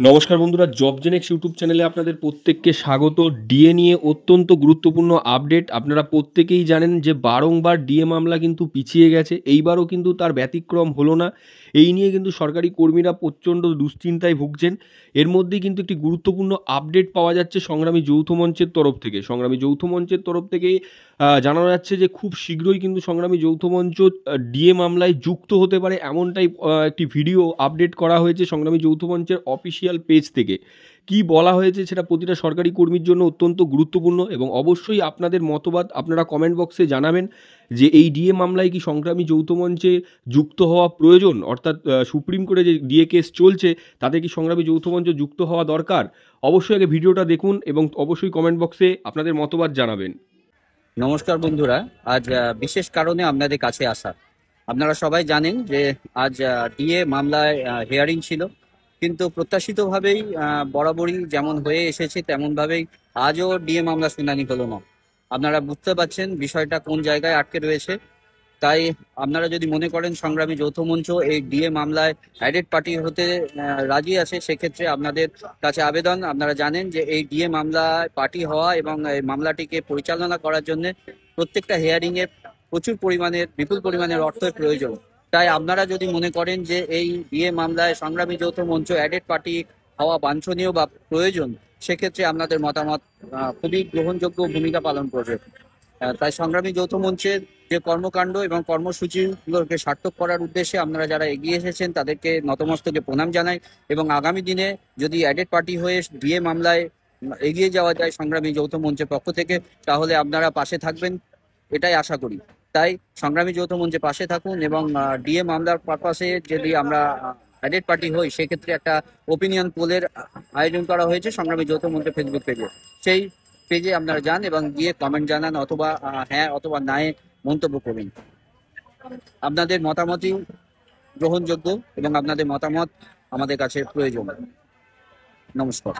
নমস্কার বন্ধুরা, job Genex YouTube চ্যানেলে আপনাদের প্রত্যেককে স্বাগত। ডিএ নিয়ে অত্যন্ত গুরুত্বপূর্ণ আপডেট। আপনারা প্রত্যেকেই জানেন যে বারংবার ডিএ মামলা কিন্তু পিছিয়ে গেছে, এইবারও কিন্তু তার ব্যতিক্রম হলো না। এই নিয়ে কিন্তু সরকারি কর্মীরা প্রচণ্ড দুশ্চিন্তায় ভুগছেন। এর মধ্যেই কিন্তু একটি গুরুত্বপূর্ণ আপডেট পাওয়া যাচ্ছে সংগ্রামী যৌথ মঞ্চের তরফ থেকে। সংগ্রামী যৌথ মঞ্চের তরফ থেকে জানানো যাচ্ছে যে খুব শীঘ্রই কিন্তু সংগ্রামী যৌথ মঞ্চ ডিএ মামলায় যুক্ত হতে পারে, এমনটাই একটি ভিডিও আপডেট করা হয়েছে সংগ্রামী যৌথ মঞ্চের অফিসিয়াল পেজ থেকে। কি বলা হয়েছে সেটা প্রতিটা সরকারি কর্মীর জন্য অত্যন্ত গুরুত্বপূর্ণ, এবং অবশ্যই আপনাদের মতবাদ আপনারা কমেন্ট বক্সে জানাবেন যে এই ডিএ মামলায় কি সংগ্রামী যৌথ মঞ্চে যুক্ত হওয়া প্রয়োজন, অর্থাৎ সুপ্রিম কোর্টে যে ডিএ কেস চলছে তাতে কি সংগ্রামী যৌথ মঞ্চ যুক্ত হওয়া দরকার। অবশ্যই আগে ভিডিওটা দেখুন এবং অবশ্যই কমেন্ট বক্সে আপনাদের মতবাদ জানাবেন। নমস্কার বন্ধুরা, আজ বিশেষ কারণে আপনাদের কাছে আসা। আপনারা সবাই জানেন যে আজ ডিএ মামলায় হিয়ারিং ছিল, কিন্তু প্রত্যাশিতভাবেই বরাবরই যেমন হয়ে এসেছে তেমনভাবেই আজও ডিএ মামলা শুনানি হলো না। আপনারা বুঝতে পারছেন বিষয়টা কোন জায়গায় আটকে রয়েছে। তাই আপনারা যদি মনে করেন সংগ্রামী যৌথ মঞ্চ এই ডিএ মামলায় অ্যাডেড পার্টি হতে রাজি আছে, সেক্ষেত্রে আপনাদের কাছে আবেদন। আপনারা জানেন যে এই ডিএ মামলায় পার্টি হওয়া এবং এই মামলাটিকে পরিচালনা করার জন্য প্রত্যেকটা হিয়ারিং এ প্রচুর পরিমাণের বিপুল পরিমাণের অর্থের প্রয়োজন। তাই আপনারা যদি মনে করেন যে এই ডিএ মামলায় সংগ্রামী যৌথ মঞ্চ অ্যাডেড পার্টি হওয়া বাঞ্ছনীয় বা প্রয়োজন, সেক্ষেত্রে আপনাদের মতামত খুবই গ্রহণযোগ্য ভূমিকা পালন করবে। তাই সংগ্রামী যৌথ মঞ্চের যে কর্মকাণ্ড এবং কর্মসূচিগুলোকে সার্থক করার উদ্দেশ্যে আপনারা যারা এগিয়ে এসেছেন তাদেরকে নতমস্তকে প্রণাম জানাই। এবং আগামী দিনে যদি অ্যাডেড পার্টি হয়ে ডিএ মামলায় এগিয়ে যাওয়া যায় সংগ্রামী যৌথ মঞ্চের পক্ষ থেকে, তাহলে আপনারা পাশে থাকবেন এটাই আশা করি। তাই সংগ্রামী যৌথ মঞ্চের পাশে থাকুন এবং ডিএ মামলার পারপাসে যদি আমরা অ্যাডেড পার্টি হই, সেক্ষেত্রে একটা ওপিনিয়ন পোলের আয়োজন করা হয়েছে সংগ্রামী যৌথ মঞ্চের ফেসবুক পেজে। সেই পেজে আপনারা যান এবং গিয়ে কমেন্ট জানান, অথবা হ্যাঁ অথবা নায়ে মন্তব্য করুন। আপনাদের মতামতই গ্রহণযোগ্য এবং আপনাদের মতামত আমাদের কাছে প্রয়োজন। নমস্কার।